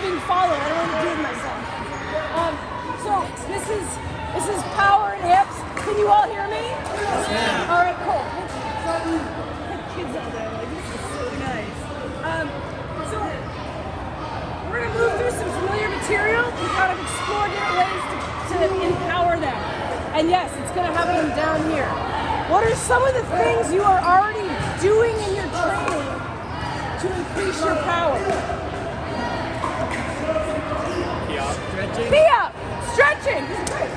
being followed. I don't want to do it myself. So this is power and hips. Can you all hear me? Yeah. All right, cool. Kids out there, like, this is so nice. So we're gonna move through some familiar material and kind of explore different ways to empower them. And yes, it's gonna happen down here. What are some of the things you are already doing in your training to increase your power? Stretching. Be up! Stretching! This is great.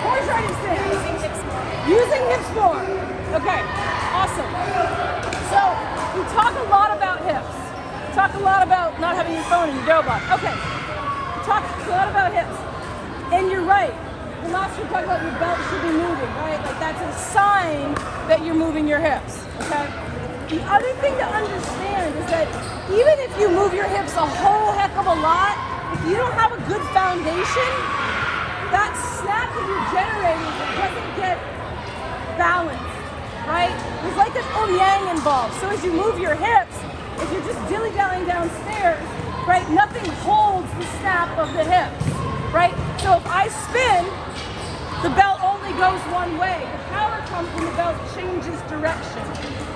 Horse riding stance. Using hips more. Okay, awesome. So, we talk a lot about hips. We talk a lot about not having your phone in your dough box. Okay, we talk a lot about hips. And you're right. The last we talked about your belt should be moving, right? Like that's a sign that you're moving your hips, okay? The other thing to understand is that even if you move your hips a whole heck of a lot, if you don't have a good foundation, that snap that you're generating doesn't get balanced, right? There's like an yang involved. So as you move your hips, if you're just dilly-dallying downstairs, right, nothing holds the snap of the hips, right? So if I spin, the belt only goes one way. The power comes when the belt changes direction,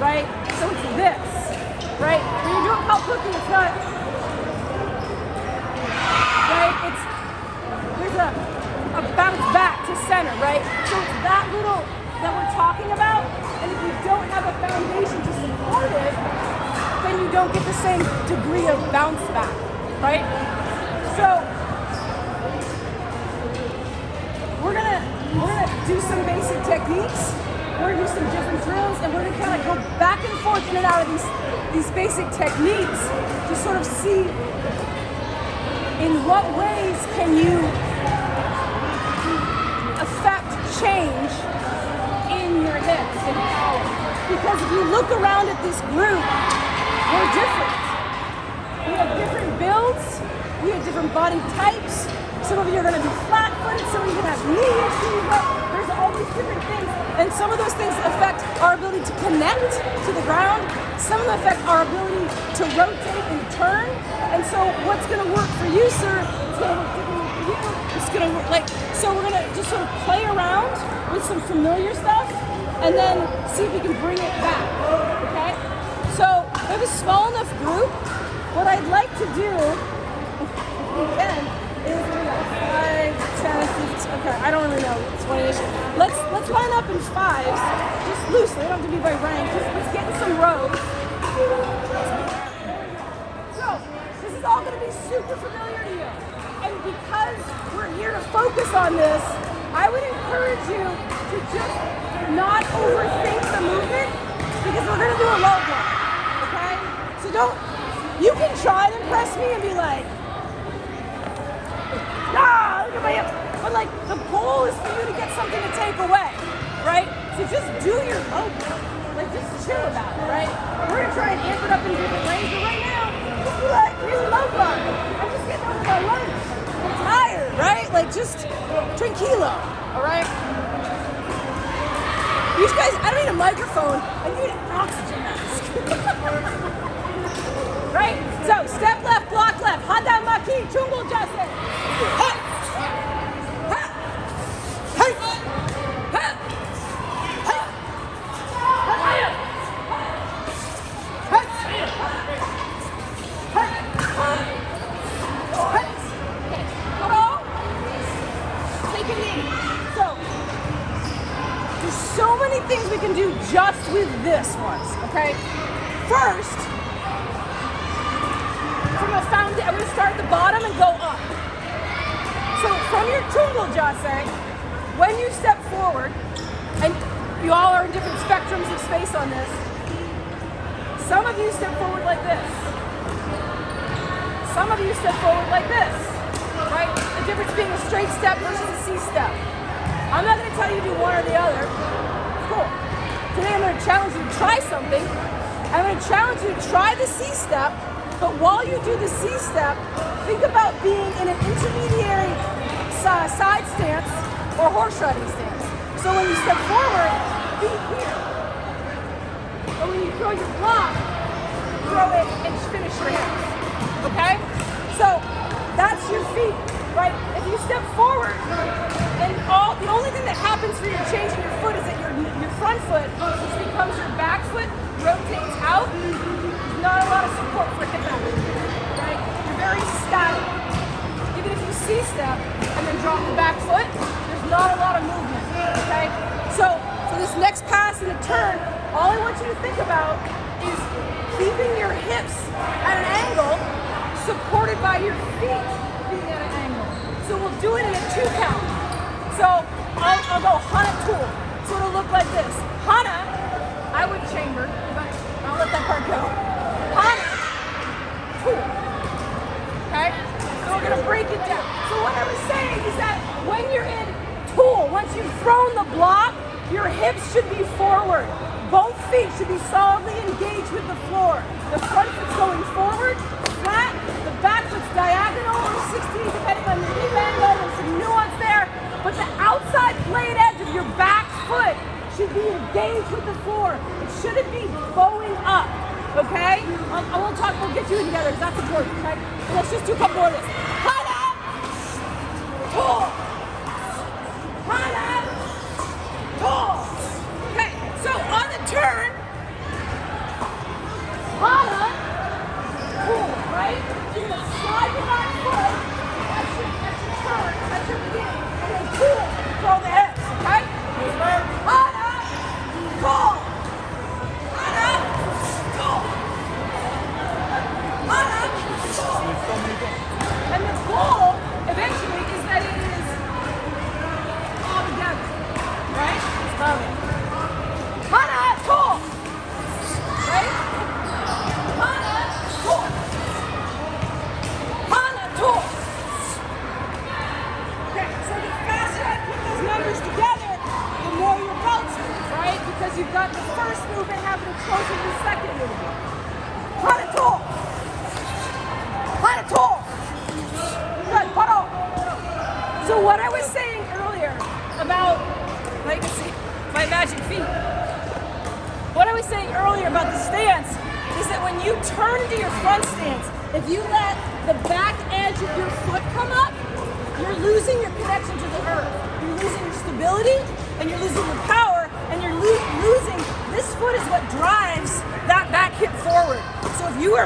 right? So it's this, right? When you're doing pulp cooking, it's not, right? There's a bounce back to center, right? So it's that little that we're talking about, and if you don't have a foundation to support it, then you don't get the same degree of bounce back, right? So we're gonna do some basic techniques. We're gonna do some different drills, and we're gonna kind of go back and forth in and out of these basic techniques to sort of see in what ways can you affect change in your hips and power. Because if you look around at this group, we're different. We have different builds. We have different body types. Some of you are going to be flat-footed, some of you are going to have knee issues, there's all these different things. And some of those things affect our ability to connect to the ground. Some of them affect our ability to rotate and turn. And so what's going to work for you, sir, is going to work differently for you. It's going to work so we're going to just sort of play around with some familiar stuff and then see if we can bring it back, okay? So we have a small enough group. What I'd like to do, if we can, is 5, 10, 15, okay, I don't really know, 20-ish. Let's line up in fives, just loosely, they don't have to be by rank, just let's get in some rows. So, this is all gonna be super familiar to you. And because we're here to focus on this, I would encourage you to just not overthink the movement, because we're gonna do a low blow, okay? So you can try to impress me and be like, look at my hips. But like, the goal is for you to get something to take away, right? So just do your low blow. Like, just chill about it, right? We're gonna try and amp it up in different ways, but right now, just be like, here's a low blow. I'm just getting over my lunch. I'm tired, right? Like, just tranquilo, all right? You guys, I don't need a microphone. I need an oxygen mask. Right? So, step left, block left. Hada maki, chungul jase. Ha! Ha! Hey! Ha! Ha! Take a knee. So, there's so many things we can do just with this once, okay? First, from a foundation, I'm going to start at the bottom and go up. So from your chungul jase, when you step forward, and you all are in different spectrums of space on this, some of you step forward like this. Some of you step forward like this, right? The difference being a straight step versus a C step. I'm not going to tell you to do one or the other. Cool. Today I'm going to challenge you to try something. I'm going to challenge you to try the C step, but while you do the C step, think about being in an intermediary side stance or horse riding stance. So when you step forward, be here. But when you throw your block, throw it and finish your hips. Okay? So that's your feet, right? If you step forward, and the only thing that happens for your change in your foot is that your front foot, which becomes your back foot, rotates out. There's not a lot of support for hip action, right? You're very static. Even if you C-step and then drop the back foot, there's not a lot of movement, okay? So for this next pass and a turn, all I want you to think about is keeping your hips at an angle, supported by your feet being at an angle. So we'll do it in a 2 count. So I'll go Hana tool. So it'll look like this. Hana, I would chamber, but I'll let that part go. Hana tool. Okay? So we're gonna break it down. So what I was saying is that when you're in tool, once you've thrown the block, your hips should be forward. Both feet should be solidly engaged with the floor. The front foot's going forward, flat, the back foot's diagonal or 60, depending on your hip angle. There's some nuance there. But the outside blade edge of your back foot should be engaged with the floor. It shouldn't be bowing up, okay? I won't talk, we'll get you in together because that's important, okay? So let's just do a couple more of this. Hana! Pull! Hana! Pull! Okay, so on the turn, Hana, pull, right? You're gonna slide your back foot, that's your turn, that's your beginning, and then pull, throw the hips, okay? Hana, pull! Hana, pull! Hana, pull! And the goal, eventually, is that it is all together, right? Love it. Hana, pull! Right? Hana, pull! Hana, pull! Okay, so the faster I put those numbers together, the more your belts move, right? Because you've got the first movement happening closer to the second movement. Hana, pull! Hana, pull! Good, paro! So what I was saying earlier about, like, see, my magic feet. What I was saying earlier about the stance is that when you turn into your front stance, if you let the back edge of your foot come up, you're losing your connection to the earth. You're losing your stability, and you're losing your power, and you're losing, this foot is what drives that back hip forward. So if your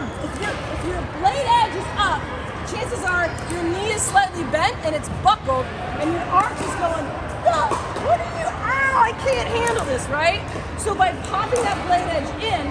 blade edge is up, chances are your knee is slightly bent and it's buckled, and your arch is going, whoa, what are you, ow, I can't handle this, right? So by popping that blade edge in,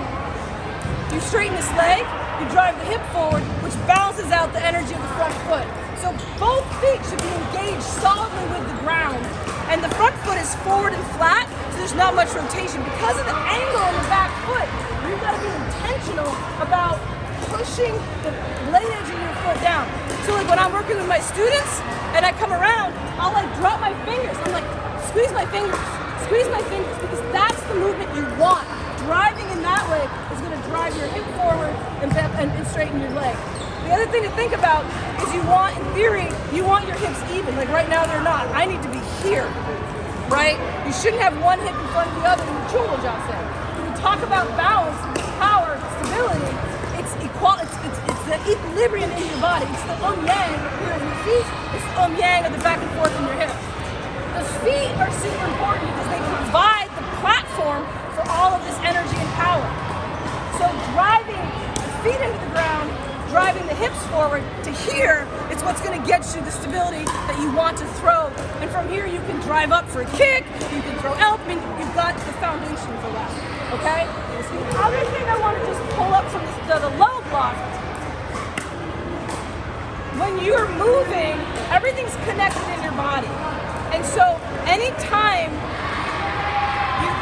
you straighten this leg, you drive the hip forward, which balances out the energy of the front foot. So both feet should be engaged solidly with the ground, and the front foot is forward and flat, so there's not much rotation. Because of the angle in the back foot, you've got to be intentional about pushing the blade edge of your foot down. So like when I'm working with my students and I come around, I'll like drop my fingers. I'm like, squeeze my fingers, because that's the movement you want. Driving in that way is going to drive your hip forward and straighten your leg. The other thing to think about is you want, in theory, you want your hips even. Like right now they're not. I need to be here, right? You shouldn't have one hip in front of the other in the chungo jase. When we talk about balance, power, stability, it's the equilibrium in your body. It's the yang here in your feet. It's the yang of the back and forth in your hips. The feet are super important because they provide the platform for all of this energy and power. So driving the feet into the ground, driving the hips forward to here, it's what's going to get you the stability that you want to throw. And from here you can drive up for a kick, you can throw elbow, I mean, you've got the foundation for that, okay? So the other thing I want to just pull up from the low block, when you're moving, everything's connected in your body. And so anytime you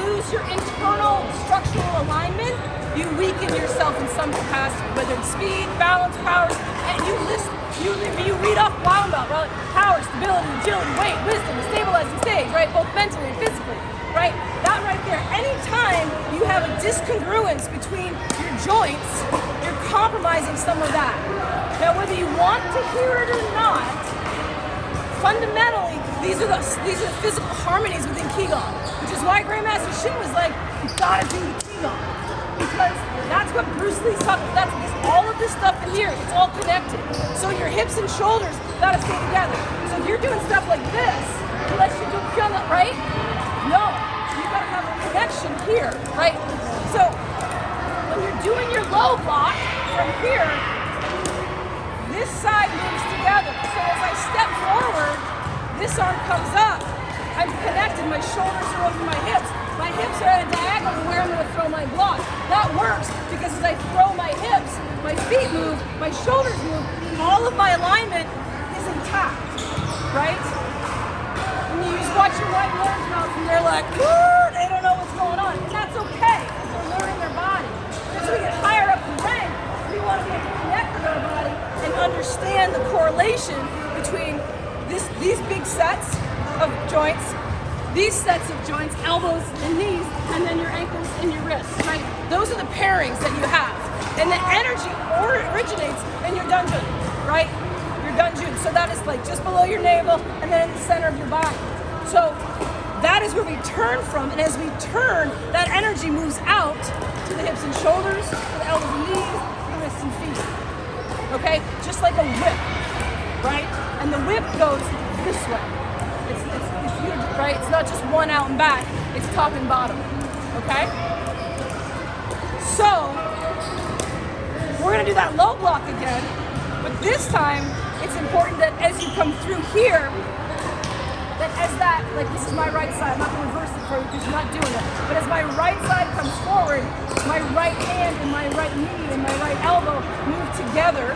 lose your internal structural alignment, you weaken yourself in some capacity, whether it's speed, balance, power, and you read off Wild Belt, right? Power, stability, agility, weight, wisdom, stabilizing stage, right? Both mentally and physically, right? That right there. Anytime you have a discongruence between your joints, you're compromising some of that. Now, whether you want to hear it or not, fundamentally, these are the physical harmonies within Qigong, which is why Grandmaster Shin was like, you gotta do the Qigong. because that's what Bruce Lee's talking about. That's all of this stuff in here, it's all connected. So your hips and shoulders gotta stay together. So if you're doing stuff like this, unless you do right? No, you gotta have a connection here, right? So when you're doing your low block from here, this side moves together. So as I step forward, this arm comes up. I'm connected, my shoulders are over my hips. My hips are at a diagonal to where I'm gonna throw my block. That works because as I throw my hips, my feet move, my shoulders move, all of my alignment is intact, right? And you just watch your right learners mouth and they're like, woo, they don't know what's going on. And that's okay, because they're learning their body. As we get higher up the rank, we want to be able to connect with our body and understand the correlation between these big sets of joints, these sets of joints, elbows and knees, and then your ankles and your wrists, right? Those are the pairings that you have. And the energy originates in your dungeon, right? Your dungeon. So that is like just below your navel and then in the center of your body. So that is where we turn from. And as we turn, that energy moves out to the hips and shoulders, to the elbows and knees, the wrists and feet. Okay? Just like a whip, right? And the whip goes this way. It's huge, right? It's not just one out and back, it's top and bottom, okay? So, we're gonna do that low block again, but this time, it's important that as you come through here, that as that, like this is my right side, I'm not gonna reverse it for you because you're not doing it, but as my right side comes forward, my right hand and my right knee and my right elbow move together.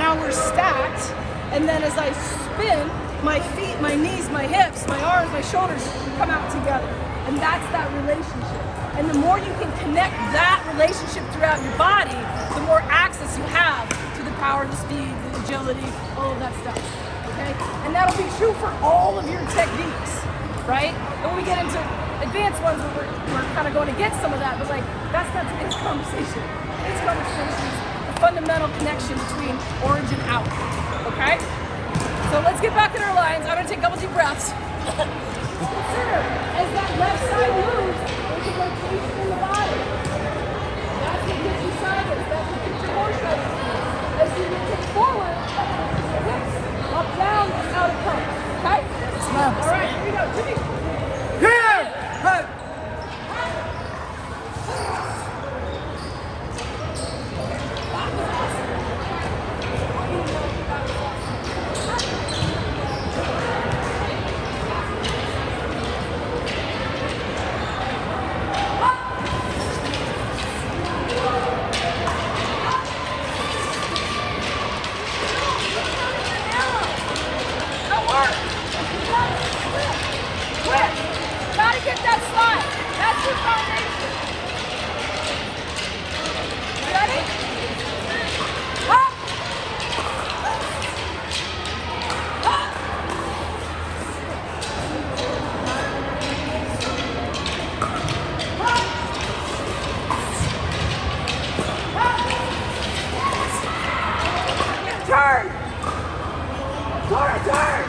Now we're stacked, and then as I spin, my feet, my knees, my hips, my arms, my shoulders come out together. And that's that relationship. And the more you can connect that relationship throughout your body, the more access you have to the power, the speed, the agility, all of that stuff. Okay? And that'll be true for all of your techniques, right? And when we get into advanced ones, we're kind of going against some of that, but like, that's not today's conversation. Today's conversation is the fundamental connection between origin out. Okay? So let's get back in our lines. I'm gonna take a couple deep breaths. Consider, as that left side moves, there's a rotation in the body. That's what gets you sideways. That's what gets you horse-riding. As you rotate forward, hips up, down, and out of pump. Okay? All right, here we go. Jimmy. Here! Hey! Get that slide. That's your foundation. Ready? Up. Up. Up. Turn. Turn.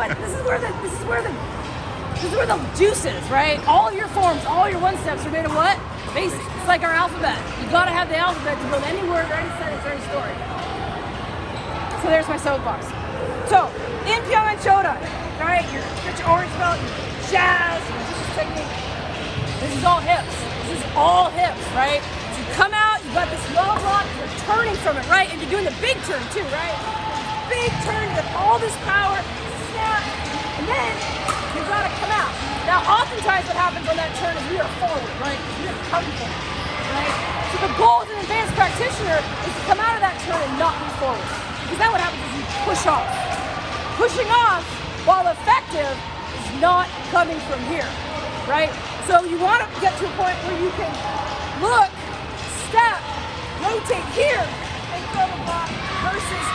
But this is where the juice is, right? All your forms, all your one steps are made of what? Basic. It's like our alphabet. You gotta have the alphabet to build any word or any sentence or any story. So there's my soapbox. So in Pyongyang Shodan, right? You get your orange belt, your jazz, your juice technique. This is all hips. This is all hips, right? So you come out, you got this low block, you're turning from it, right? And you're doing the big turn too, right? Big turn, you got all this power. And then you gotta come out. Now, oftentimes what happens on that turn is we are forward, right? We are coming forward, right? So the goal as an advanced practitioner is to come out of that turn and not move forward. Because then what happens is you push off. Pushing off, while effective, is not coming from here, right? So you want to get to a point where you can look, step, rotate here and throw the block versus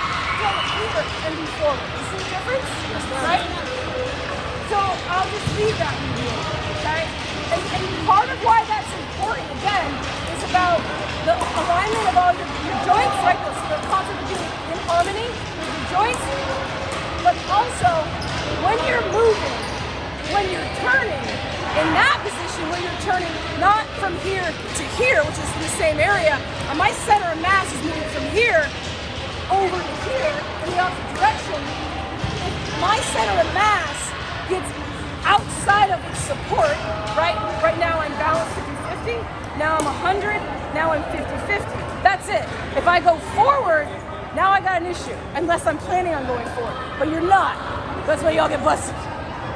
throw it here and be forward. You see the difference? Right? So I'll just leave that with you, okay? And part of why that's important, again, is about the alignment of all your joints, right? The concept of being in harmony with your joints. But also, when you're moving, when you're turning, in that position where you're turning not from here to here, which is in the same area, and my center of mass is moving from here over to here in the opposite direction, if my center of mass gets outside of its support, right? Right now I'm balanced 50-50, now I'm 100, now I'm 50-50. That's it. If I go forward, now I got an issue, unless I'm planning on going forward. But you're not. That's why y'all get busted,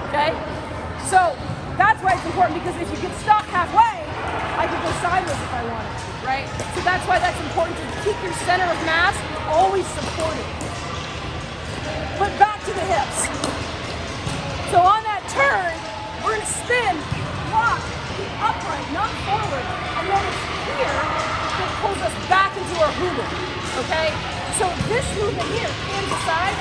okay? So that's why it's important, because if you get stuck halfway, I could go sideways if I wanted to, right? So that's why that's important, to keep your center of mass always supported. But back to the hips. So on that turn, we're gonna spin, lock, keep upright, not forward, and then it's here that pulls us back into our hula, okay? So this movement here, hands aside,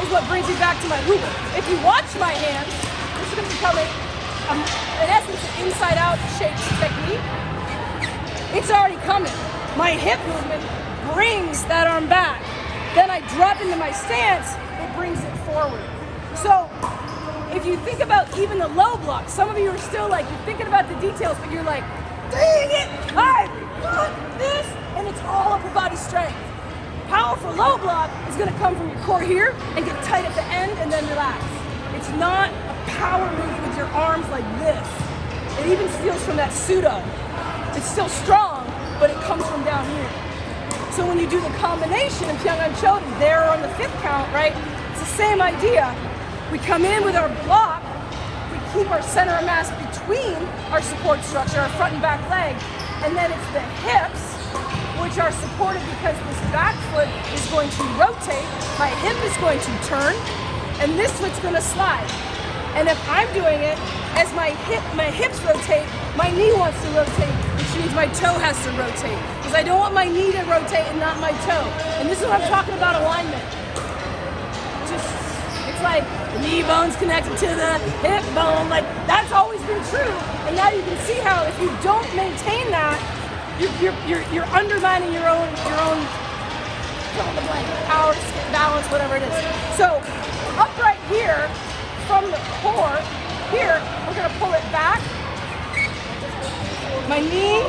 is what brings me back to my hula. If you watch my hands, this is gonna become in essence, an inside-out shape technique. It's already coming. My hip movement brings that arm back. Then I drop into my stance, it brings it forward. So if you think about even the low block, some of you are still like, you're thinking about the details, but you're like, dang it, I want this, and it's all upper body strength. Powerful low block is gonna come from your core here and get tight at the end and then relax. It's not a power move with your arms like this. It even steals from that pseudo. It's still strong, but it comes from down here. So when you do the combination of Pyongan Choden, there on the 5th count, right? It's the same idea. We come in with our block, we keep our center of mass between our support structure, our front and back leg, and then it's the hips, which are supported because this back foot is going to rotate, my hip is going to turn, and this foot's gonna slide. And if I'm doing it, as my hips rotate, my knee wants to rotate, which means my toe has to rotate. Because I don't want my knee to rotate and not my toe. And this is what I'm talking about, alignment. It's like the knee bone's connected to the hip bone, like that's always been true. And now you can see how if you don't maintain that, you're undermining your own fill in the blank, power, balance, whatever it is. So upright here, from the core, here, we're gonna pull it back. My knee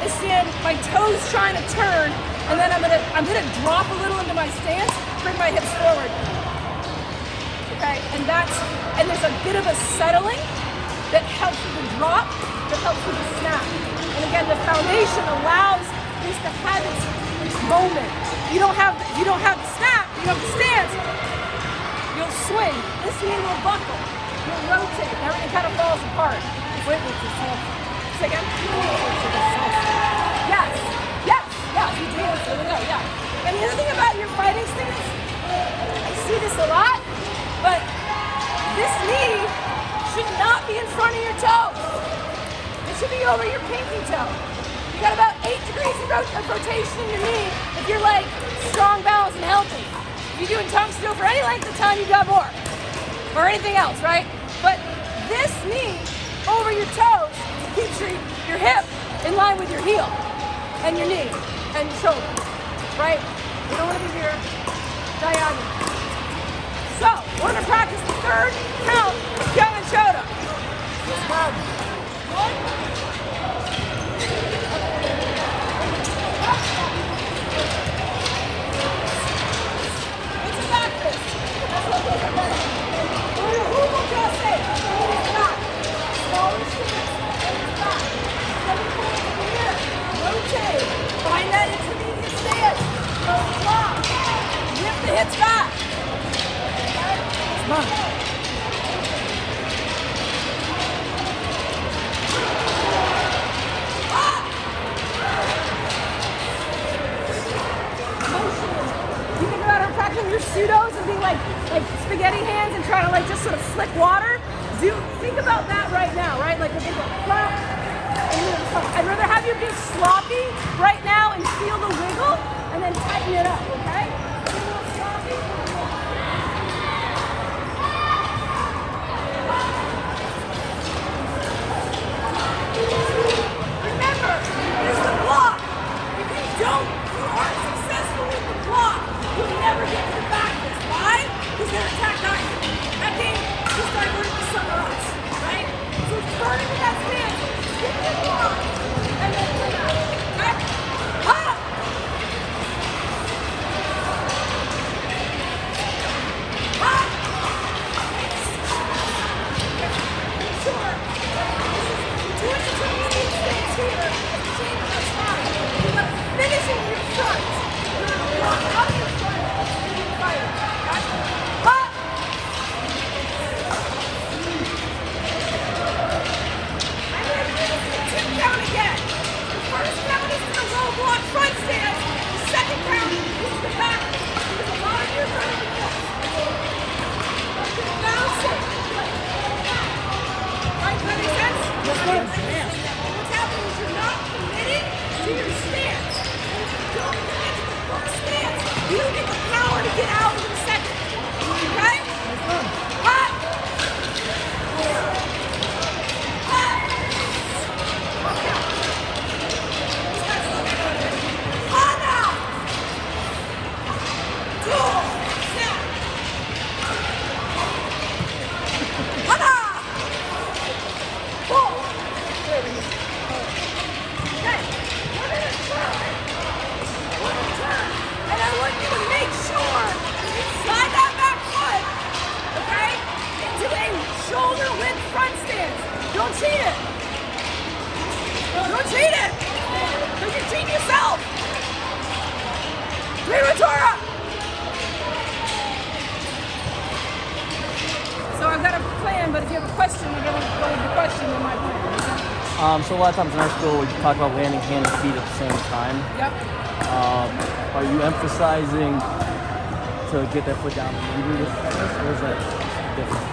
is in, my toes trying to turn, and then I'm gonna drop a little into my stance, bring my hips forward. Okay, and there's a bit of a settling that helps with the drop, that helps with the snap. And again, the foundation allows this to have this moment. If you don't have the snap, you don't have the stance, you'll swing. This knee will buckle. You'll rotate. Everything kind of falls apart. Wait, say again? Yes. You dance. There we go. Yeah. And the other thing about your fighting stance, I see this a lot, but this knee should not be in front of your toe. It should be over your pinky toe. You got about 8 degrees of rotation in your knee if you're like strong, balanced, and healthy. If you're doing tongue still for any length of time, you got more. Or anything else, right? But this knee over your toes keeps your hip in line with your heel and your knee and your shoulder, right? We don't want to be here diagonal. So, we're going to practice the 3rd count of Pyongan Choda. It's a back fist. Rotate. Find that intermediate stance. Go block. Lift the hips back. Come on. You think about her practicing your pseudos and being like spaghetti hands and trying to like just sort of flick water. Think about that right now, right? Like if they go flap and I'd rather have you be sloppy right now and feel the wiggle, and then tighten it up, okay? Be a little sloppy. Remember, this is a block. If you aren't successful with the block, you'll never get to the back fist. Why? Because they're attack diving. That game just diverted to somewhere else, right? So starting with that stance, get the block, and then come out. Okay? Up! Up! Sure. Doing the intermediate stance here at the same time. You got to finish in your front. You're going to walk out of your front and you fire. Gotcha? Up! I'm going to do this in 2 count again. The first count is the low block front stance. The second count is the back. Because a lot of you are trying to do this. Bounce it. Right, does that make sense? That's good. What's happening is you're not committing to your stance. And if you don't commit to the first stance, you don't get the power to get out in the second. Okay? Hot! Don't cheat it! Don't cheat it! Because you cheat yourself! Prematura! So I've got a plan, but if you have a question, I'm going to go with the question in my plan. So a lot of times in our school, we talk about landing hand and feet at the same time. Yep. Are you emphasizing to get that foot down immediately, or is that different?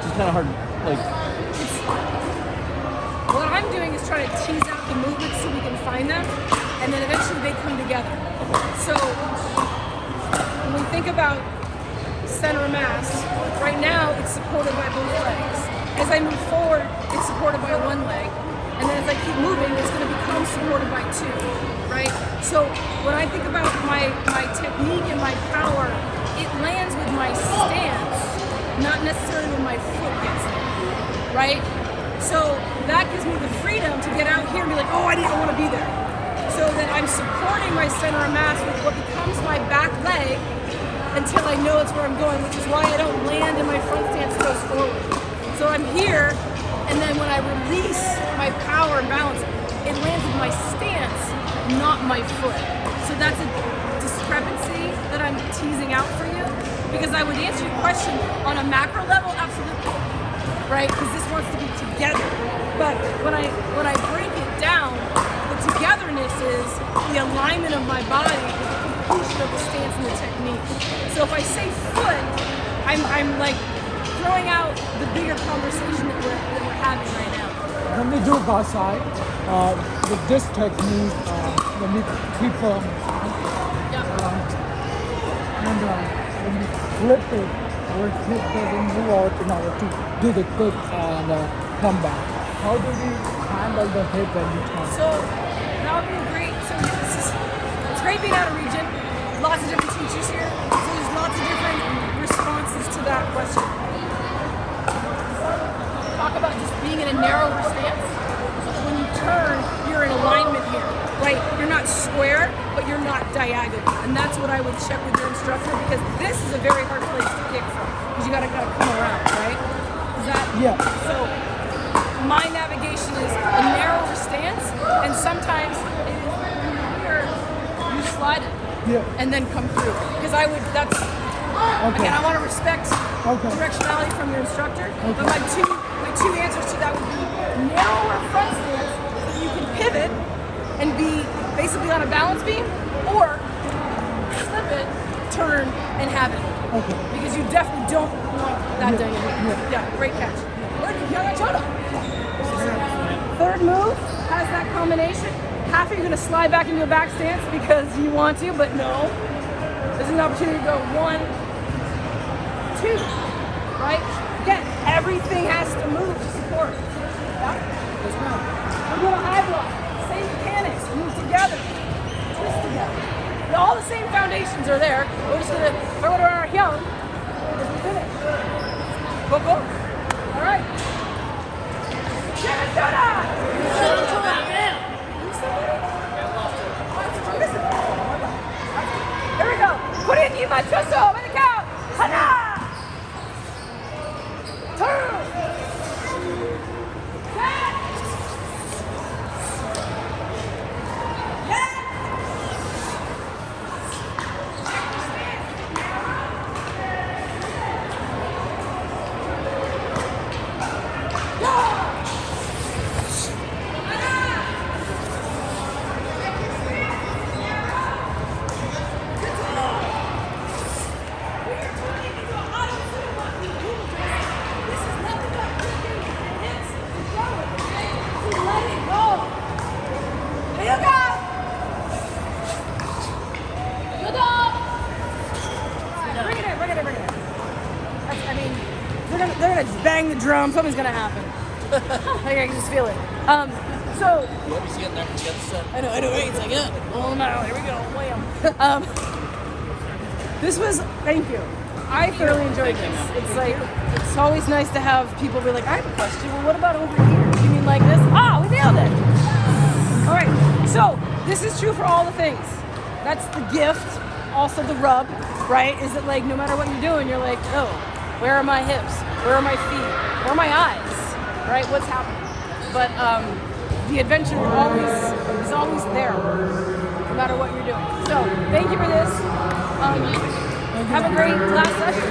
It's kind of hard, like... What I'm doing is trying to tease out the movements so we can find them, and then eventually they come together. So when we think about center of mass, right now it's supported by both legs. As I move forward, it's supported by one leg, and then as I keep moving, it's going to become supported by two, right? So when I think about my technique and my power, it lands with my stance, not necessarily when my foot gets there, right? So that gives me the freedom to get out here and be like, oh, I didn't want to be there. So then I'm supporting my center of mass with what becomes my back leg until I know it's where I'm going, which is why I don't land in my front stance goes forward. So I'm here, and then when I release my power and balance, it lands with my stance, not my foot. So that's a discrepancy that I'm teasing out for you, because I would answer your question on a macro level, absolutely, right? Because this wants to be together. But when I break it down, the togetherness is the alignment of my body with the completion of the stance and the technique. So if I say foot, I'm like throwing out the bigger conversation that we're having right now. When we do Basai, with this technique, when we keep and when we flip it, our hip doesn't move out in order to do the kick and come back. How do we handle the hip when we turn? So that would be great. So it's great being out of region. Lots of different teachers here. So there's lots of different responses to that question. Talk about just being in a narrower stance. So when you turn, you're in alignment here, right? You're not square, but you're not diagonal. And that's what I would check with your instructor, because this is a very hard place to kick from, because you gotta kind of come around, right? Is that? Yeah. So my navigation is a narrower stance, and sometimes it is here, you slide it, and then come through. Because again, I want to respect directionality from your instructor, but my two answers to that would be narrower front stance, so you can pivot and be basically on a balance beam, or slip it, turn, and have it. Okay. Because you definitely don't want that dynamic. Yeah, great catch. Where did you get that shot up? third move has that combination. Half of you're gonna slide back into a back stance because you want to, but no. This is an opportunity to go 1, 2, right? Again, everything has to move to support. Yeah? Yes, ma'am. We're going to high block. Same mechanics. Move together. Twist together. All the same foundations are there. We're just going to throw it around our young. As we finish. Coco? All right. Give it to that! Here we go. Put in Yuma Chusso in the count. Hana! 2. Set. Yes. They're gonna bang the drum. Something's gonna happen. I can just feel it. So. What is he getting there? Get set. I know, right? It's like, yeah. Oh no, here we go. Wham. This was, thank you. I thoroughly enjoyed this. It's like, it's always nice to have people be like, I have a question. Well, what about over here? Do you mean like this? Ah, we nailed it. All right. So this is true for all the things. That's the gift. Also the rub, right? Is that like no matter what you're doing, you're like, oh, where are my hips? Where are my feet? Where are my eyes? Right? What's happening? But the adventure is always there, no matter what you're doing. So thank you for this. Have a great last session.